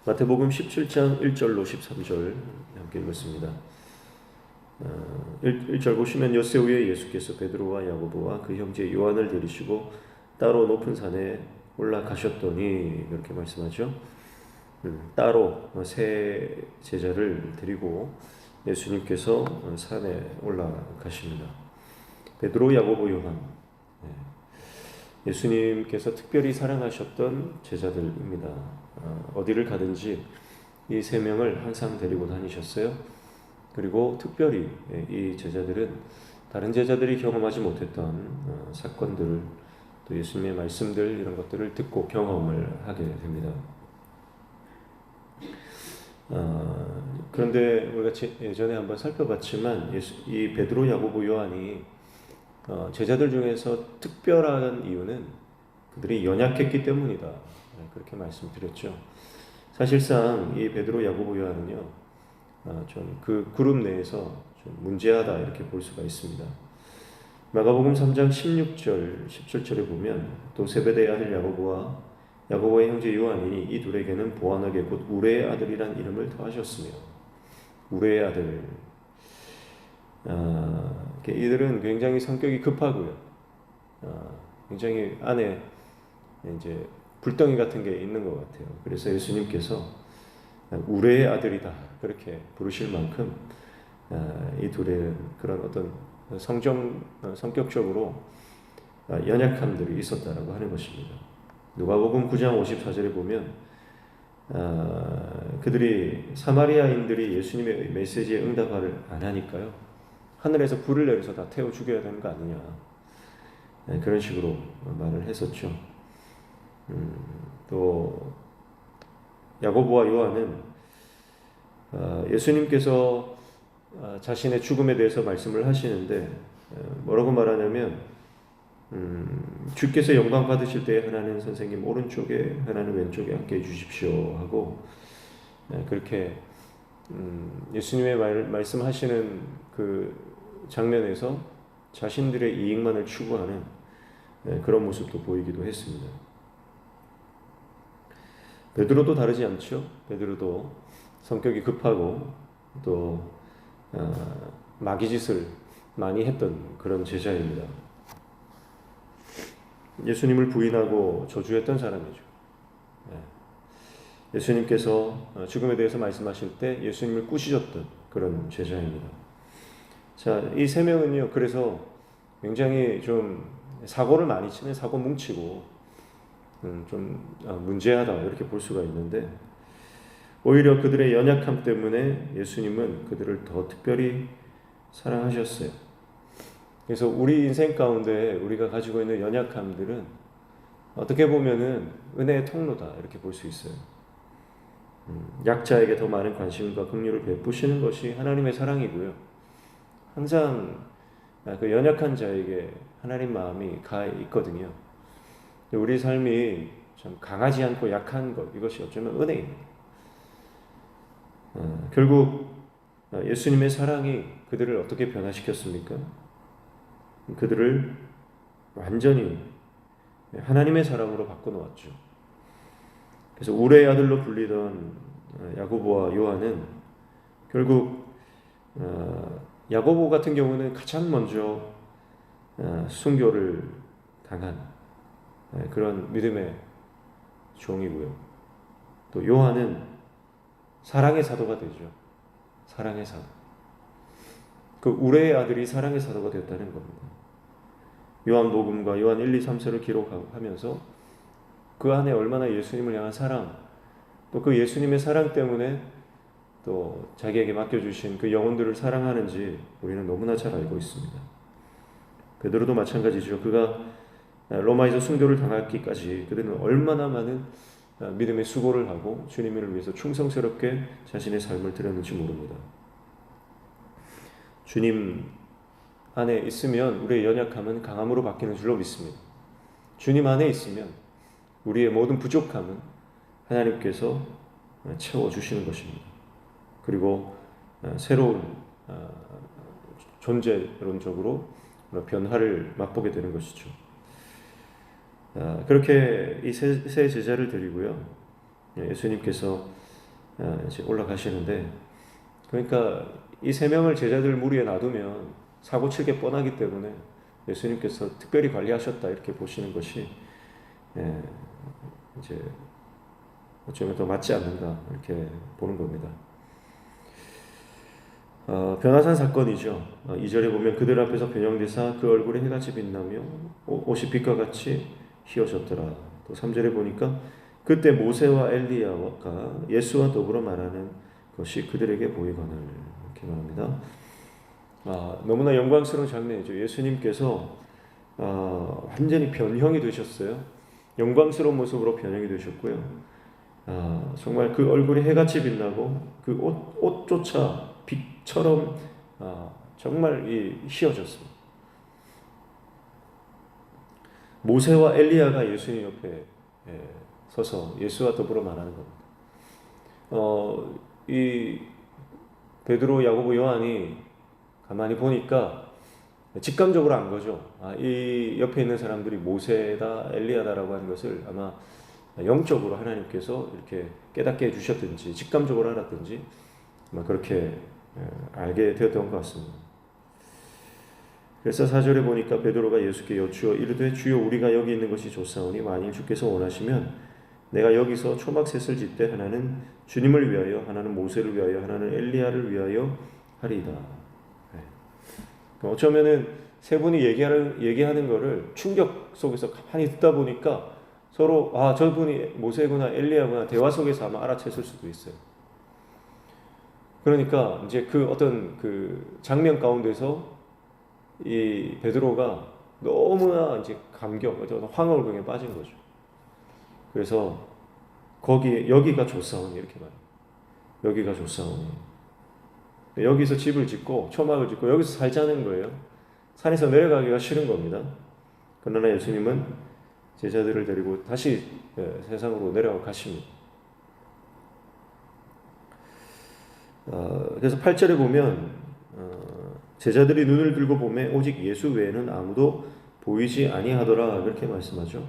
마태복음 17장 1절로 13절 함께 읽었습니다. 1절 보시면 엿새 후에 예수께서 베드로와 야고보와 그 형제 요한을 데리시고 따로 높은 산에 올라가셨더니 이렇게 말씀하죠. 따로 세 제자를 데리고 예수님께서 산에 올라가십니다. 베드로, 야고보, 요한, 예수님께서 특별히 사랑하셨던 제자들입니다. 어디를 가든지 이 세 명을 항상 데리고 다니셨어요. 그리고 특별히 이 제자들은 다른 제자들이 경험하지 못했던 사건들을, 또 예수님의 말씀들, 이런 것들을 듣고 경험을 하게 됩니다. 그런데 우리가 예전에 한번 살펴봤지만 이 베드로, 야고보, 요한이 제자들 중에서 특별한 이유는 그들이 연약했기 때문이다. 그렇게 말씀드렸죠. 사실상 이 베드로, 야고보, 요한은요, 좀 그 그룹 내에서 좀 문제하다 이렇게 볼 수가 있습니다. 마가복음 3장 16절, 17절에 보면 또 세베대의 아들 야고보와 야고보의 형제 요한이 이 둘에게는 보아너게 곧 우레의 아들이란 이름을 더하셨으며, 우레의 아들, 이들은 굉장히 성격이 급하고요, 굉장히 안에 이제 불덩이 같은 게 있는 것 같아요. 그래서 예수님께서 우레의 아들이다 그렇게 부르실 만큼 이 둘의 그런 어떤 성격적으로 연약함들이 있었다라고 하는 것입니다. 누가복음 9장 54절에 보면 그들이 사마리아인들이 예수님의 메시지에 응답을 안 하니까요, 하늘에서 불을 내려서 다 태워 죽여야 되는 거 아니냐, 그런 식으로 말을 했었죠. 또 야고보와 요한은 예수님께서 자신의 죽음에 대해서 말씀을 하시는데 뭐라고 말하냐면 주께서 영광 받으실 때 하나는 선생님 오른쪽에 하나는 왼쪽에 앉게 해주십시오 하고, 그렇게 예수님의 말씀하시는 그 장면에서 자신들의 이익만을 추구하는 그런 모습도 보이기도 했습니다. 베드로도 다르지 않죠. 베드로도 성격이 급하고 또 마귀짓을 많이 했던 그런 제자입니다. 예수님을 부인하고 저주했던 사람이죠. 예수님께서 죽음에 대해서 말씀하실 때 예수님을 꾸짖었던 그런 제자입니다. 자, 이 세 명은요, 그래서 굉장히 좀 사고를 많이 치는 사고 뭉치고 좀 문제하다 이렇게 볼 수가 있는데, 오히려 그들의 연약함 때문에 예수님은 그들을 더 특별히 사랑하셨어요. 그래서 우리 인생 가운데 우리가 가지고 있는 연약함들은 어떻게 보면은 은혜의 통로다 이렇게 볼 수 있어요. 약자에게 더 많은 관심과 긍휼을 베푸시는 것이 하나님의 사랑이고요, 항상 그 연약한 자에게 하나님 마음이 가 있거든요. 우리 삶이 참 강하지 않고 약한 것, 이것이 어쩌면 은혜입니다. 결국 예수님의 사랑이 그들을 어떻게 변화시켰습니까? 그들을 완전히 하나님의 사랑으로 바꿔놓았죠. 그래서 우레의 아들로 불리던 야고보와 요한은 결국 야고보 같은 경우는 가장 먼저 순교를 당한 그런 믿음의 종이고요, 또 요한은 사랑의 사도가 되죠. 사랑의 사도. 그 우레의 아들이 사랑의 사도가 되었다는 겁니다. 요한복음과 요한 1, 2, 3서를 기록하면서 그 안에 얼마나 예수님을 향한 사랑, 또 그 예수님의 사랑 때문에 또 자기에게 맡겨주신 그 영혼들을 사랑하는지 우리는 너무나 잘 알고 있습니다. 베드로도 마찬가지죠. 그가 로마에서 순교를 당하기까지 그들은 얼마나 많은 믿음의 수고를 하고 주님을 위해서 충성스럽게 자신의 삶을 드렸는지 모릅니다. 주님 안에 있으면 우리의 연약함은 강함으로 바뀌는 줄로 믿습니다. 주님 안에 있으면 우리의 모든 부족함은 하나님께서 채워주시는 것입니다. 그리고 새로운 존재론적으로 변화를 맛보게 되는 것이죠. 그렇게 이 세 제자를 데리고요, 예수님께서 이제 올라가시는데, 그러니까 이 세 명을 제자들 무리에 놔두면 사고 칠 게 뻔하기 때문에 예수님께서 특별히 관리하셨다 이렇게 보시는 것이 이제 어쩌면 더 맞지 않는가 이렇게 보는 겁니다. 변화산 사건이죠. 2절에 보면 그들 앞에서 변형되사 그 얼굴에 해같이 빛나며 옷이 빛과 같이 휘어졌더라. 또 3절에 보니까 그때 모세와 엘리야가 예수와 더불어 말하는 것이 그들에게 보이거늘 이렇게 말합니다. 너무나 영광스러운 장면이죠. 예수님께서 완전히 변형이 되셨어요. 영광스러운 모습으로 변형이 되셨고요. 정말 그 얼굴이 해같이 빛나고 그 옷조차 빛처럼 정말 휘어졌습니다. 모세와 엘리야가 예수님 옆에 서서 예수와 더불어 말하는 겁니다. 이 베드로, 야고보, 요한이 가만히 보니까 직감적으로 안 거죠. 이 옆에 있는 사람들이 모세다, 엘리야다라고 하는 것을 아마 영적으로 하나님께서 이렇게 깨닫게 해주셨든지 직감적으로 알았든지 아마 그렇게 알게 되었던 것 같습니다. 그래서 4절에 보니까 베드로가 예수께 여쭈어 이르되 주여 우리가 여기 있는 것이 좋사오니 만일 주께서 원하시면 내가 여기서 초막셋을 짓되 하나는 주님을 위하여 하나는 모세를 위하여 하나는 엘리야를 위하여 하리이다. 어쩌면은 세 분이 얘기하는 거를 충격 속에서 가만히 듣다 보니까 서로 저분이 모세구나 엘리야구나 대화 속에서 아마 알아챘을 수도 있어요. 그러니까 이제 그 어떤 그 장면 가운데서 이 베드로가 너무나 이제 감격, 어떤 황홀경에 빠진 거죠. 그래서 여기가 좋사오니 이렇게 말해요. 여기가 좋사오니. 여기서 집을 짓고 초막을 짓고 여기서 살자는 거예요. 산에서 내려가기가 싫은 겁니다. 그러나 예수님은 제자들을 데리고 다시 세상으로 내려가 가십니다. 그래서 8절에 보면 제자들이 눈을 들고 보매 오직 예수 외에는 아무도 보이지 아니하더라 이렇게 말씀하죠.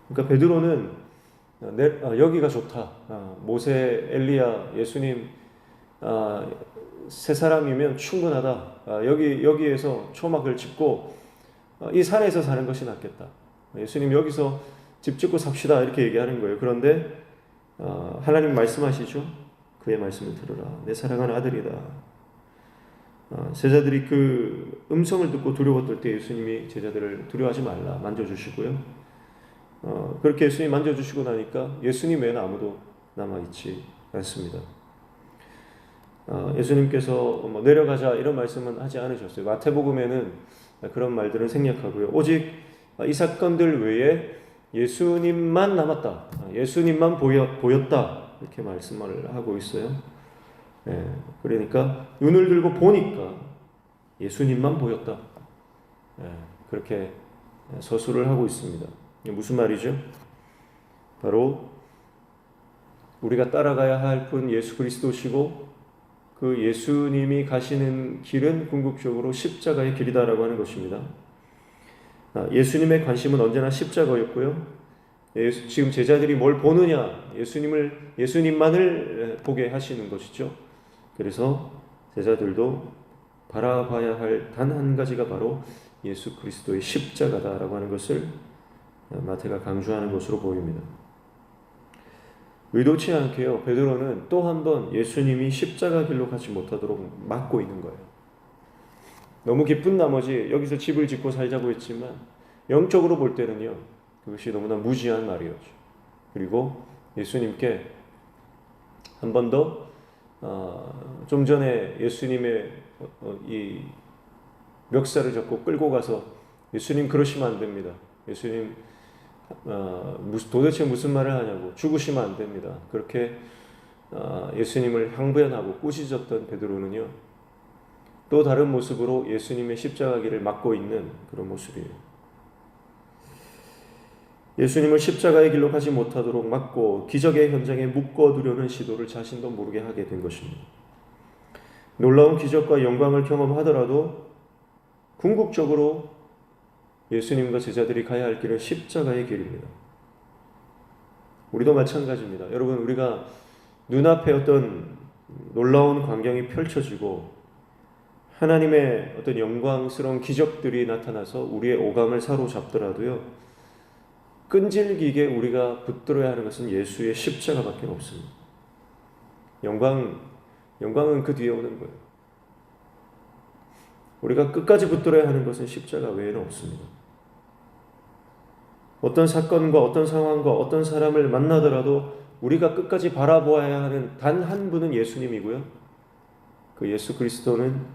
그러니까 베드로는 여기가 좋다. 모세, 엘리야, 예수님 세 사람이면 충분하다. 여기에서 초막을 짓고 이 산에서 사는 것이 낫겠다. 예수님 여기서 집 짓고 삽시다 이렇게 얘기하는 거예요. 그런데 하나님 말씀하시죠. 그의 말씀을 들으라. 내 사랑하는 아들이다. 제자들이 그 음성을 듣고 두려웠을 때 예수님이 제자들을 두려워하지 말라 만져주시고요. 그렇게 예수님이 만져주시고 나니까 예수님 외에는 아무도 남아있지 않습니다. 예수님께서 내려가자 이런 말씀은 하지 않으셨어요. 마태복음에는 그런 말들은 생략하고요. 오직 이 사건들 외에 예수님만 남았다. 예수님만 보였다. 이렇게 말씀을 하고 있어요. 그러니까 눈을 들고 보니까 예수님만 보였다. 그렇게 서술을 하고 있습니다. 무슨 말이죠? 바로 우리가 따라가야 할 분 예수 그리스도시고 그 예수님이 가시는 길은 궁극적으로 십자가의 길이다라고 하는 것입니다. 예수님의 관심은 언제나 십자가였고요. 지금 제자들이 뭘 보느냐? 예수님만을 보게 하시는 것이죠. 그래서 제자들도 바라봐야 할 단 한 가지가 바로 예수 그리스도의 십자가다라고 하는 것을 마태가 강조하는 것으로 보입니다. 의도치 않게요. 베드로는 또 한 번 예수님이 십자가 길로 가지 못하도록 막고 있는 거예요. 너무 기쁜 나머지 여기서 집을 짓고 살자고 했지만 영적으로 볼 때는요. 그것이 너무나 무지한 말이었죠. 그리고 예수님께 한 번 더 좀 전에 예수님의 이 멱살을 잡고 끌고 가서 예수님 그러시면 안 됩니다. 예수님 도대체 무슨 말을 하냐고 죽으시면 안 됩니다. 그렇게 예수님을 항변하고 꾸짖었던 베드로는요. 또 다른 모습으로 예수님의 십자가 길을 막고 있는 그런 모습이에요. 예수님을 십자가의 길로 가지 못하도록 막고 기적의 현장에 묶어두려는 시도를 자신도 모르게 하게 된 것입니다. 놀라운 기적과 영광을 경험하더라도 궁극적으로 예수님과 제자들이 가야 할 길은 십자가의 길입니다. 우리도 마찬가지입니다. 여러분, 우리가 눈앞에 어떤 놀라운 광경이 펼쳐지고 하나님의 어떤 영광스러운 기적들이 나타나서 우리의 오감을 사로잡더라도요, 끈질기게 우리가 붙들어야 하는 것은 예수의 십자가밖에 없습니다. 영광은 그 뒤에 오는 거예요. 우리가 끝까지 붙들어야 하는 것은 십자가 외에는 없습니다. 어떤 사건과 어떤 상황과 어떤 사람을 만나더라도 우리가 끝까지 바라보아야 하는 단 한 분은 예수님이고요. 그 예수 그리스도는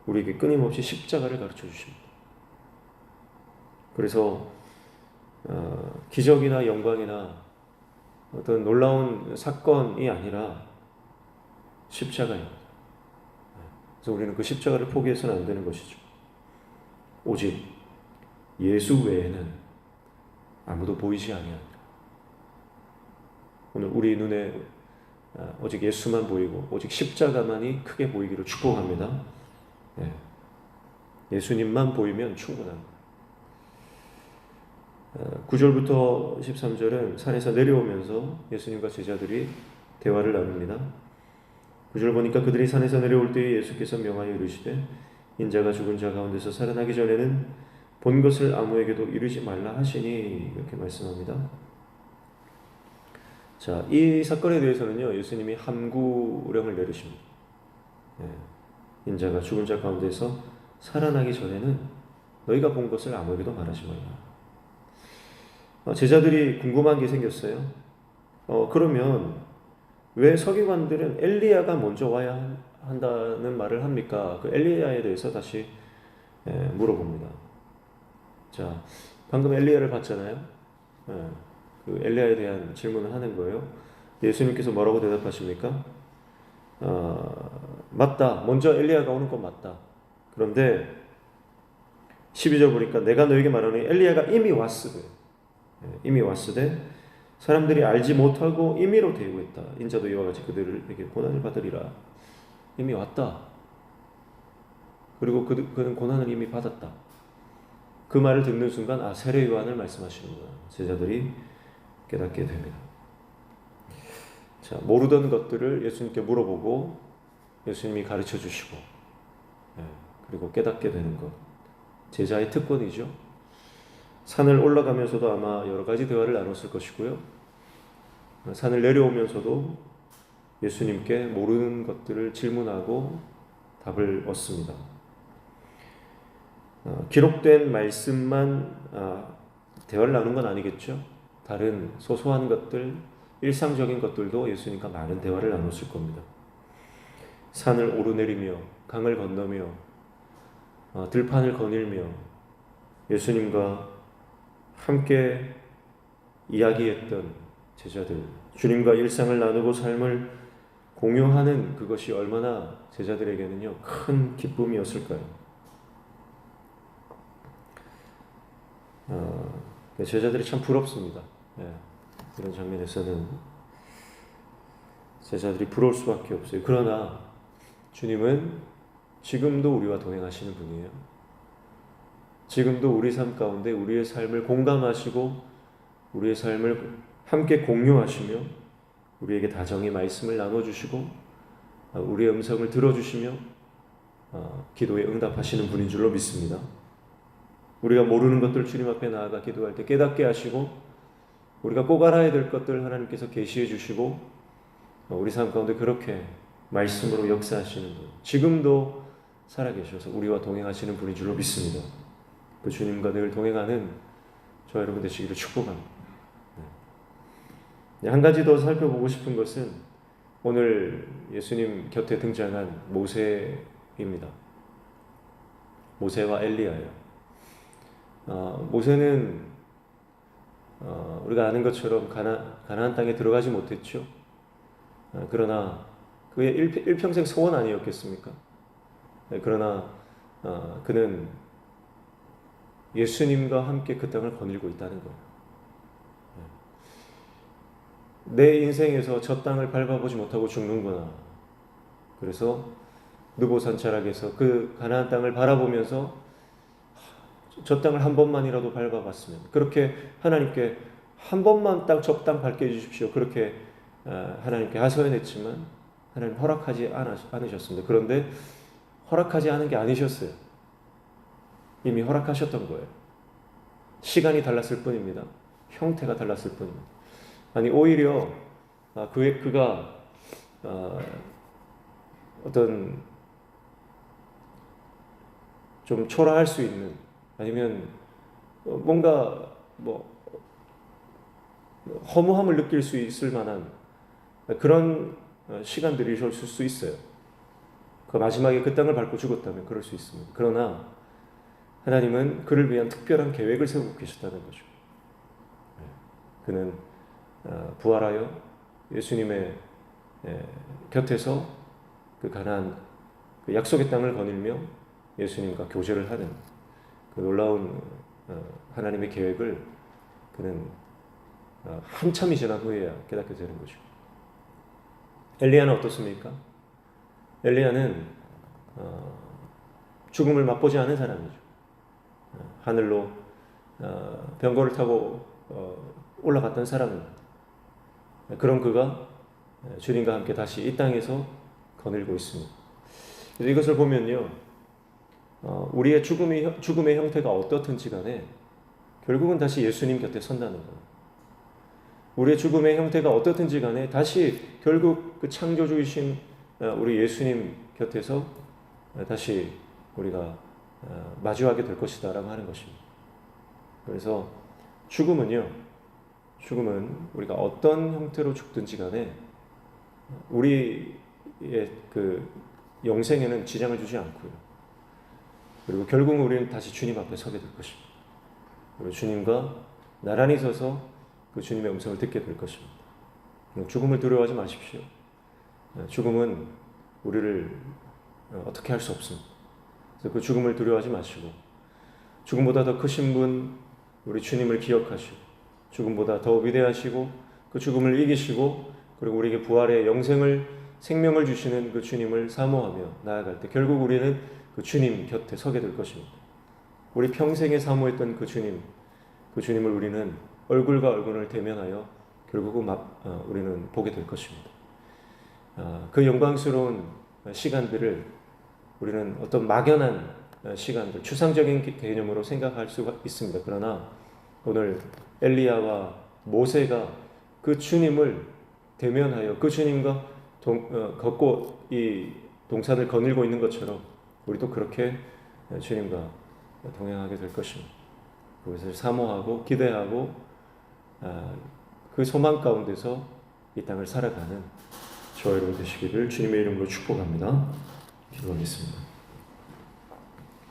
우리에게 끊임없이 십자가를 가르쳐 주십니다. 그래서 기적이나 영광이나 어떤 놀라운 사건이 아니라 십자가입니다. 그래서 우리는 그 십자가를 포기해서는 안 되는 것이죠. 오직 예수 외에는 아무도 보이지 아니하니라. 오늘 우리 눈에 오직 예수만 보이고 오직 십자가만이 크게 보이기를 축복합니다. 예수님만 보이면 충분합니다. 9절부터 13절은 산에서 내려오면서 예수님과 제자들이 대화를 나눕니다. 9절 보니까 그들이 산에서 내려올 때에 예수께서 명하여 이르시되 인자가 죽은 자 가운데서 살아나기 전에는 본 것을 아무에게도 이르지 말라 하시니, 이렇게 말씀합니다. 자, 이 사건에 대해서는요, 예수님이 함구령을 내리십니다. 인자가 죽은 자 가운데서 살아나기 전에는 너희가 본 것을 아무에게도 말하지 말라. 제자들이 궁금한 게 생겼어요. 그러면 왜 서기관들은 엘리야가 먼저 와야 한다는 말을 합니까? 그 엘리야에 대해서 다시 물어봅니다. 자, 방금 엘리야를 봤잖아요. 그 엘리야에 대한 질문을 하는 거예요. 예수님께서 뭐라고 대답하십니까? 맞다. 먼저 엘리야가 오는 건 맞다. 그런데 12절 보니까 내가 너에게 말하노니 엘리야가 이미 왔으되 사람들이 알지 못하고 임의로 대우했다. 인자도 이와 같이 그들에게 고난을 받으리라. 이미 왔다. 그리고 그는 고난을 이미 받았다. 그 말을 듣는 순간 세례 요한을 말씀하시는구나. 제자들이 깨닫게 됩니다. 자, 모르던 것들을 예수님께 물어보고 예수님이 가르쳐 주시고, 그리고 깨닫게 되는 것, 제자의 특권이죠. 산을 올라가면서도 아마 여러 가지 대화를 나눴을 것이고요. 산을 내려오면서도 예수님께 모르는 것들을 질문하고 답을 얻습니다. 기록된 말씀만 대화를 나눈 건 아니겠죠. 다른 소소한 것들, 일상적인 것들도 예수님과 많은 대화를 나눴을 겁니다. 산을 오르내리며 강을 건너며 들판을 거닐며 예수님과 함께 이야기했던 제자들, 주님과 일상을 나누고 삶을 공유하는 그것이 얼마나 제자들에게는요 큰 기쁨이었을까요? 제자들이 참 부럽습니다. 이런 장면에서는 제자들이 부러울 수밖에 없어요. 그러나 주님은 지금도 우리와 동행하시는 분이에요. 지금도 우리 삶 가운데 우리의 삶을 공감하시고 우리의 삶을 함께 공유하시며 우리에게 다정히 말씀을 나눠주시고 우리의 음성을 들어주시며 기도에 응답하시는 분인 줄로 믿습니다. 우리가 모르는 것들 주님 앞에 나아가 기도할 때 깨닫게 하시고 우리가 꼭 알아야 될 것들 하나님께서 계시해 주시고 우리 삶 가운데 그렇게 말씀으로 역사하시는 분, 지금도 살아계셔서 우리와 동행하시는 분인 줄로 믿습니다. 그 주님과 늘 동행하는 저 여러분 되시기를 축복합니다. 한 가지 더 살펴보고 싶은 것은 오늘 예수님 곁에 등장한 모세입니다. 모세와 엘리야예요. 모세는 우리가 아는 것처럼 가나안 땅에 들어가지 못했죠. 그러나 그의 일평생 소원 아니었겠습니까? 그러나 그는 예수님과 함께 그 땅을 거닐고 있다는 거예요. 내 인생에서 저 땅을 밟아보지 못하고 죽는구나. 그래서 느보산 자락에서 그 가나안 땅을 바라보면서 저 땅을 한 번만이라도 밟아봤으면, 그렇게 하나님께 한 번만 저 땅 밟게 해주십시오. 그렇게 하나님께 하소연했지만 하나님 허락하지 않으셨습니다. 그런데 허락하지 않은 게 아니셨어요. 이미 허락하셨던 거예요. 시간이 달랐을 뿐입니다. 형태가 달랐을 뿐입니다. 아니 오히려 그가 어떤 좀 초라할 수 있는, 아니면 뭔가 허무함을 느낄 수 있을 만한 그런 시간들이 있을 수 있어요. 그 마지막에 그 땅을 밟고 죽었다면 그럴 수 있습니다. 그러나 하나님은 그를 위한 특별한 계획을 세우고 계셨다는 거죠. 그는 부활하여 예수님의 곁에서 그 가나안 그 약속의 땅을 거닐며 예수님과 교제를 하는 그 놀라운 하나님의 계획을 그는 한참이 지난 후에야 깨닫게 되는 거죠. 엘리야는 어떻습니까? 엘리야는 죽음을 맛보지 않은 사람이죠. 하늘로 병거를 타고 올라갔던 사람입니다. 그런 그가 주님과 함께 다시 이 땅에서 거닐고 있습니다. 그래서 이것을 보면요, 우리의 죽음의 형태가 어떻든지 간에 결국은 다시 예수님 곁에 선다는 거예요. 우리의 죽음의 형태가 어떻든지 간에 다시 결국 그 창조주이신 우리 예수님 곁에서 다시 우리가 마주하게 될 것이다 라고 하는 것입니다. 그래서 죽음은 우리가 어떤 형태로 죽든지 간에 우리의 그 영생에는 지장을 주지 않고요. 그리고 결국은 우리는 다시 주님 앞에 서게 될 것입니다. 그리고 주님과 나란히 서서 그 주님의 음성을 듣게 될 것입니다. 죽음을 두려워하지 마십시오. 죽음은 우리를 어떻게 할 수 없습니다. 그래서 그 죽음을 두려워하지 마시고, 죽음보다 더 크신 분 우리 주님을 기억하시고, 죽음보다 더 위대하시고 그 죽음을 이기시고 그리고 우리에게 부활의 생명을 주시는 그 주님을 사모하며 나아갈 때 결국 우리는 그 주님 곁에 서게 될 것입니다. 우리 평생에 사모했던 그 주님을 우리는 얼굴과 얼굴을 대면하여 결국은 우리는 보게 될 것입니다. 그 영광스러운 시간들을 우리는 어떤 막연한 시간들, 추상적인 개념으로 생각할 수가 있습니다. 그러나 오늘 엘리야와 모세가 그 주님을 대면하여 그 주님과 걷고 이 동산을 거닐고 있는 것처럼 우리도 그렇게 주님과 동행하게 될 것입니다. 그것을 사모하고 기대하고 그 소망 가운데서 이 땅을 살아가는 저와 여러분 되시기를 주님의 이름으로 축복합니다. 기도하겠습니다.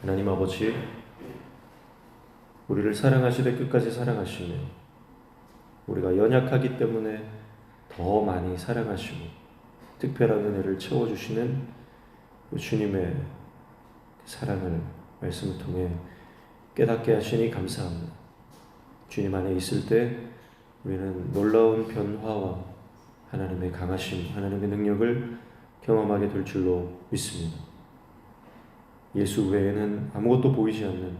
하나님 아버지, 우리를 사랑하시되 끝까지 사랑하시며 우리가 연약하기 때문에 더 많이 사랑하시고 특별한 은혜를 채워주시는 그 주님의 사랑을 말씀을 통해 깨닫게 하시니 감사합니다. 주님 안에 있을 때 우리는 놀라운 변화와 하나님의 강하심, 하나님의 능력을 경험하게 될 줄로 믿습니다. 예수 외에는 아무것도 보이지 않는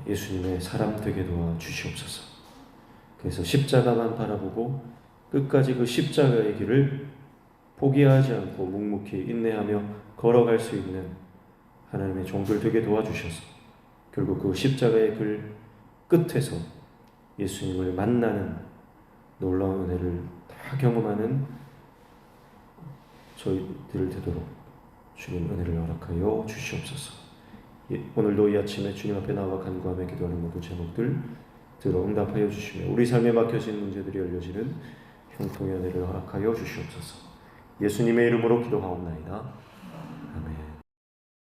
예수님의 사람 되게 도와 주시옵소서. 그래서 십자가만 바라보고 끝까지 그 십자가의 길을 포기하지 않고 묵묵히 인내하며 걸어갈 수 있는 하나님의 종들 되게 도와주셔서 결국 그 십자가의 길 끝에서 예수님을 만나는 놀라운 은혜를 다 경험하는 저희들 되도록 주님 은혜를 허락하여 주시옵소서. 오늘도 이 아침에 주님 앞에 나와 간구하며 기도하는 모든 제목들 들어 응답하여 주시며 우리 삶에 막혀진 문제들이 열려지는 형통의 은혜를 허락하여 주시옵소서. 예수님의 이름으로 기도하옵나이다.